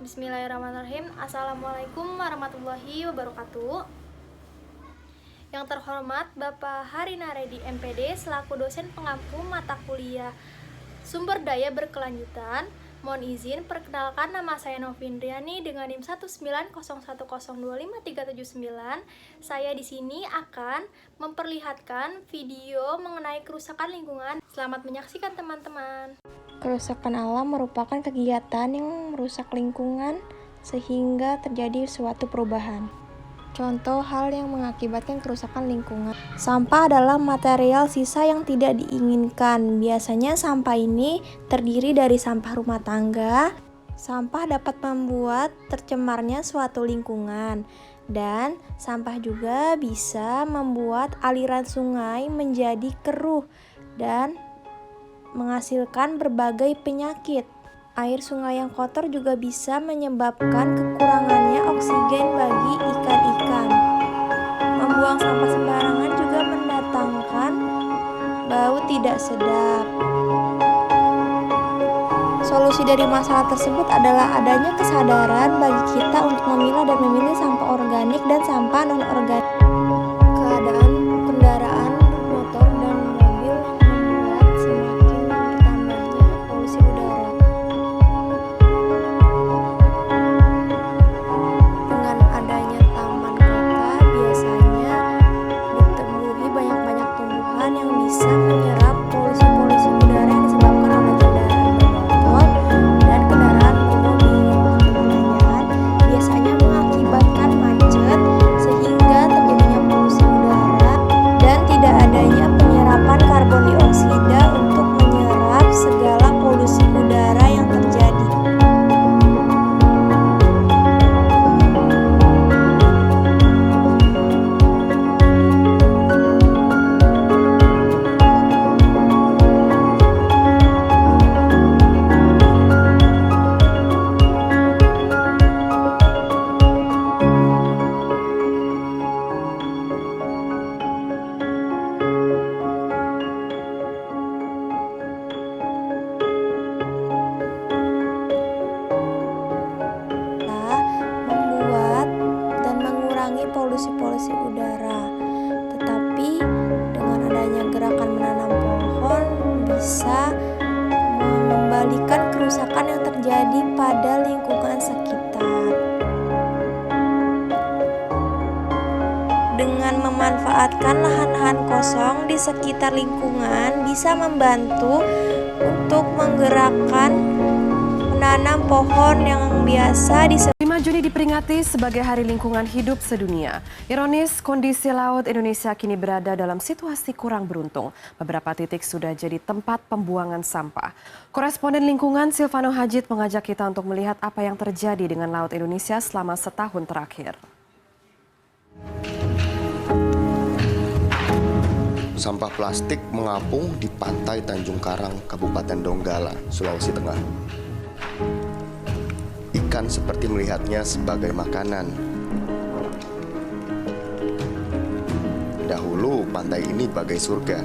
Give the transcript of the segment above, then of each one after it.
Bismillahirrahmanirrahim. Assalamualaikum warahmatullahi wabarakatuh. Yang terhormat Bapak Hari Naredi MPD selaku dosen pengampu mata kuliah Sumber Daya Berkelanjutan. Mohon izin perkenalkan, nama saya Novindriani dengan NIM 190102539. Saya di sini akan memperlihatkan video mengenai kerusakan lingkungan. Selamat menyaksikan teman-teman. Kerusakan alam merupakan kegiatan yang merusak lingkungan sehingga terjadi suatu perubahan. Contoh hal yang mengakibatkan kerusakan lingkungan. Sampah adalah material sisa yang tidak diinginkan. Biasanya sampah ini terdiri dari sampah rumah tangga. Sampah dapat membuat tercemarnya suatu lingkungan. Dan sampah juga bisa membuat aliran sungai menjadi keruh dan menghasilkan berbagai penyakit. Air sungai yang kotor juga bisa menyebabkan kekurangannya oksigen bagi ikan-ikan. Membuang sampah sembarangan juga mendatangkan bau tidak sedap. Solusi dari masalah tersebut adalah adanya kesadaran bagi kita untuk memilah dan memilih sampah organik dan sampah non-organik. Keadaan kendaraan motor dan mobil yang membuat semakin bertambahnya polusi udara. Dengan adanya taman kota, biasanya ditemui banyak-banyak tumbuhan yang bisa menyerap polusi udara yang disebabkan oleh kendaraan bermotor dan kendaraan bermobil. Pertanyaan, biasanya mengakibatkan macet sehingga terjadinya polusi udara dan tidak adanya penyerapan karbon dioksida untuk menyerap segala polusi udara yang terjadi. Membuat dan mengurangi polusi udara. Tetapi dengan adanya gerakan menanam pohon bisa mengembalikan kerusakan yang terjadi pada lingkungan sekitar. Dengan memanfaatkan lahan-lahan kosong di sekitar lingkungan bisa membantu untuk menggerakkan menanam pohon yang biasa disebut 5 Juni diperingati sebagai Hari Lingkungan Hidup Sedunia. Ironis, kondisi laut Indonesia kini berada dalam situasi kurang beruntung. Beberapa titik sudah jadi tempat pembuangan sampah. Koresponden lingkungan Silvano Hajid mengajak kita untuk melihat apa yang terjadi dengan laut Indonesia selama setahun terakhir. Sampah plastik mengapung di pantai Tanjung Karang, Kabupaten Donggala, Sulawesi Tengah. Ikan seperti melihatnya sebagai makanan. Dahulu pantai ini bagai surga.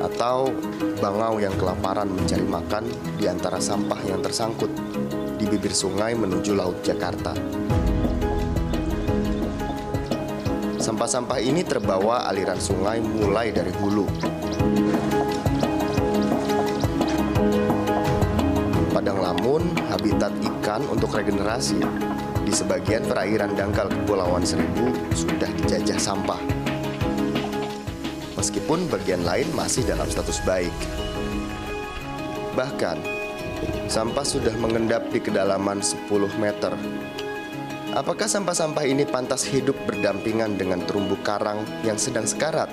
Atau bangau yang kelaparan mencari makan di antara sampah yang tersangkut di bibir sungai menuju Laut Jakarta. Sampah-sampah ini terbawa aliran sungai mulai dari hulu. Padang Lamun, habitat ikan untuk regenerasi. Di sebagian perairan dangkal Kepulauan Seribu sudah dijajah sampah. Meskipun bagian lain masih dalam status baik. Bahkan, sampah sudah mengendap di kedalaman 10 meter. Apakah sampah-sampah ini pantas hidup berdampingan dengan terumbu karang yang sedang sekarat?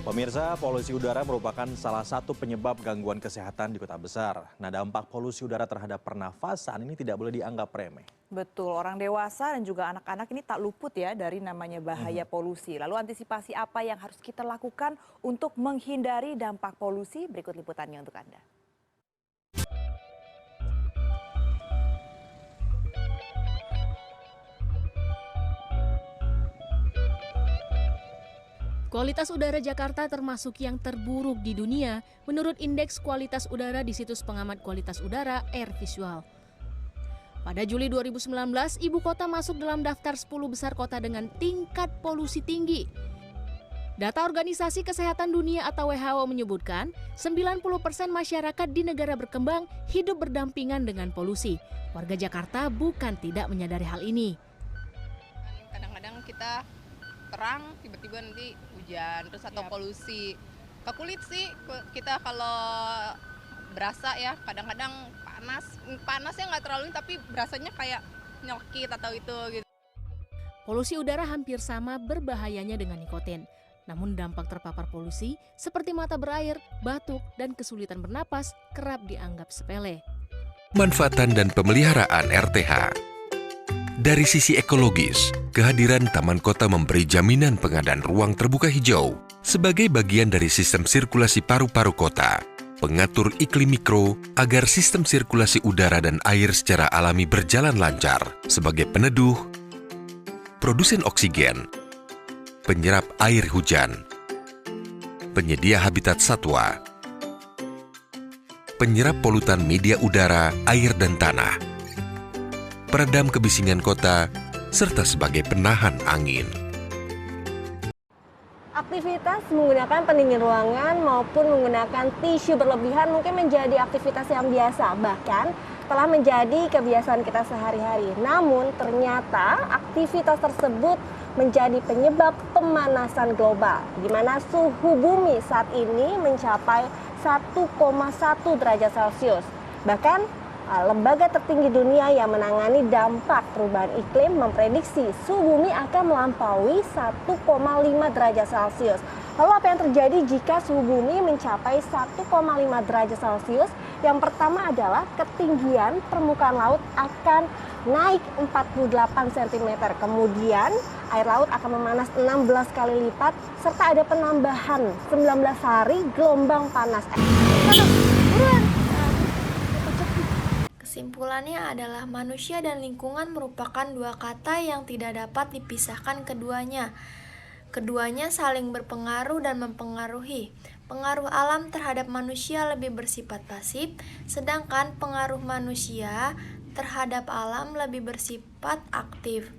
Pemirsa, polusi udara merupakan salah satu penyebab gangguan kesehatan di kota besar. Nah, dampak polusi udara terhadap pernafasan ini tidak boleh dianggap remeh. Betul, orang dewasa dan juga anak-anak ini tak luput ya dari namanya bahaya polusi. Lalu antisipasi apa yang harus kita lakukan untuk menghindari dampak polusi? Berikut liputannya untuk Anda. Kualitas udara Jakarta termasuk yang terburuk di dunia menurut Indeks Kualitas Udara di situs pengamat kualitas udara Air Visual. Pada Juli 2019, ibu kota masuk dalam daftar 10 besar kota dengan tingkat polusi tinggi. Data Organisasi Kesehatan Dunia atau WHO menyebutkan 90% masyarakat di negara berkembang hidup berdampingan dengan polusi. Warga Jakarta bukan tidak menyadari hal ini. Kadang-kadang kita terang, tiba-tiba nanti hujan, terus atau polusi. Ke kulit sih, kita kalau berasa ya, kadang-kadang panasnya nggak terlalu, tapi berasanya kayak nyokit atau itu gitu. Polusi udara hampir sama berbahayanya dengan nikotin. Namun dampak terpapar polusi seperti mata berair, batuk, dan kesulitan bernapas kerap dianggap sepele. Manfaatan dan pemeliharaan RTH. Dari sisi ekologis, kehadiran Taman Kota memberi jaminan pengadaan ruang terbuka hijau sebagai bagian dari sistem sirkulasi paru-paru kota, pengatur iklim mikro agar sistem sirkulasi udara dan air secara alami berjalan lancar sebagai peneduh, produsen oksigen, penyerap air hujan, penyedia habitat satwa, penyerap polutan media udara, air dan tanah, peredam kebisingan kota, serta sebagai penahan angin. Aktivitas menggunakan pendingin ruangan maupun menggunakan tisu berlebihan mungkin menjadi aktivitas yang biasa, bahkan telah menjadi kebiasaan kita sehari-hari. Namun ternyata aktivitas tersebut menjadi penyebab pemanasan global, di mana suhu bumi saat ini mencapai 1,1 derajat Celcius. Bahkan lembaga tertinggi dunia yang menangani dampak perubahan iklim memprediksi suhu bumi akan melampaui 1,5 derajat Celcius. Lalu apa yang terjadi jika suhu bumi mencapai 1,5 derajat Celcius? Yang pertama adalah ketinggian permukaan laut akan naik 48 cm. Kemudian air laut akan memanas 16 kali lipat serta ada penambahan 19 hari gelombang panas. Kesimpulannya adalah manusia dan lingkungan merupakan dua kata yang tidak dapat dipisahkan keduanya. Keduanya saling berpengaruh dan mempengaruhi. Pengaruh alam terhadap manusia lebih bersifat pasif, sedangkan pengaruh manusia terhadap alam lebih bersifat aktif.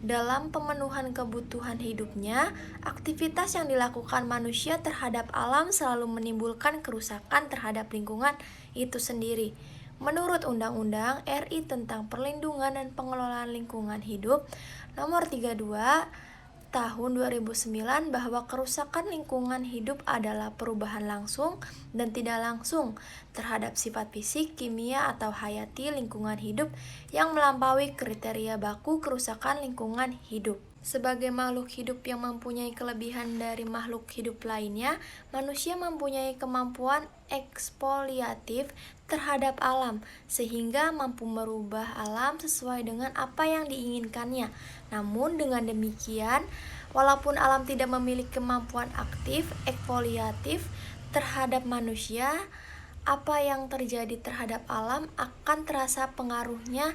Dalam pemenuhan kebutuhan hidupnya, aktivitas yang dilakukan manusia terhadap alam selalu menimbulkan kerusakan terhadap lingkungan itu sendiri. Menurut Undang-Undang RI tentang Perlindungan dan Pengelolaan Lingkungan Hidup Nomor 32 Tahun 2009 bahwa kerusakan lingkungan hidup adalah perubahan langsung dan tidak langsung terhadap sifat fisik, kimia, atau hayati lingkungan hidup yang melampaui kriteria baku kerusakan lingkungan hidup. Sebagai makhluk hidup yang mempunyai kelebihan dari makhluk hidup lainnya, manusia mempunyai kemampuan ekspoliatif terhadap alam, sehingga mampu merubah alam sesuai dengan apa yang diinginkannya. Namun dengan demikian, walaupun alam tidak memiliki kemampuan aktif ekspoliatif terhadap manusia, apa yang terjadi terhadap alam akan terasa pengaruhnya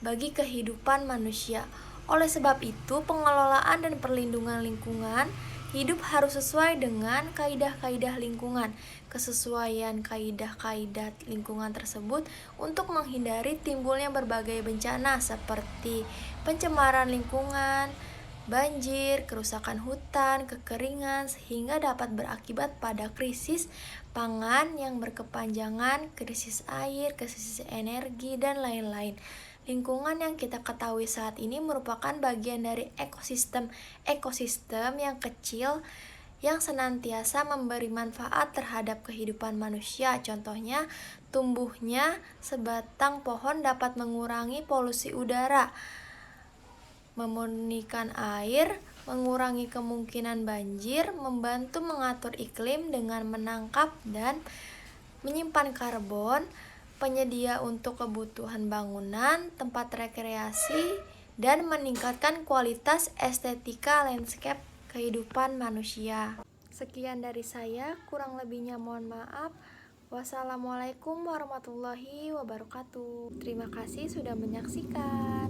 bagi kehidupan manusia. Oleh sebab itu, pengelolaan dan perlindungan lingkungan hidup harus sesuai dengan kaidah-kaidah lingkungan. Kesesuaian kaidah-kaidah lingkungan tersebut untuk menghindari timbulnya berbagai bencana seperti pencemaran lingkungan, banjir, kerusakan hutan, kekeringan, sehingga dapat berakibat pada krisis pangan yang berkepanjangan, krisis air, krisis energi, dan lain-lain. Lingkungan yang kita ketahui saat ini merupakan bagian dari ekosistem yang kecil yang senantiasa memberi manfaat terhadap kehidupan manusia. Contohnya, tumbuhnya sebatang pohon dapat mengurangi polusi udara, memurnikan air, mengurangi kemungkinan banjir, membantu mengatur iklim dengan menangkap dan menyimpan karbon, penyedia untuk kebutuhan bangunan, tempat rekreasi, dan meningkatkan kualitas estetika landscape kehidupan manusia. Sekian dari saya, kurang lebihnya mohon maaf. Wassalamualaikum warahmatullahi wabarakatuh. Terima kasih sudah menyaksikan.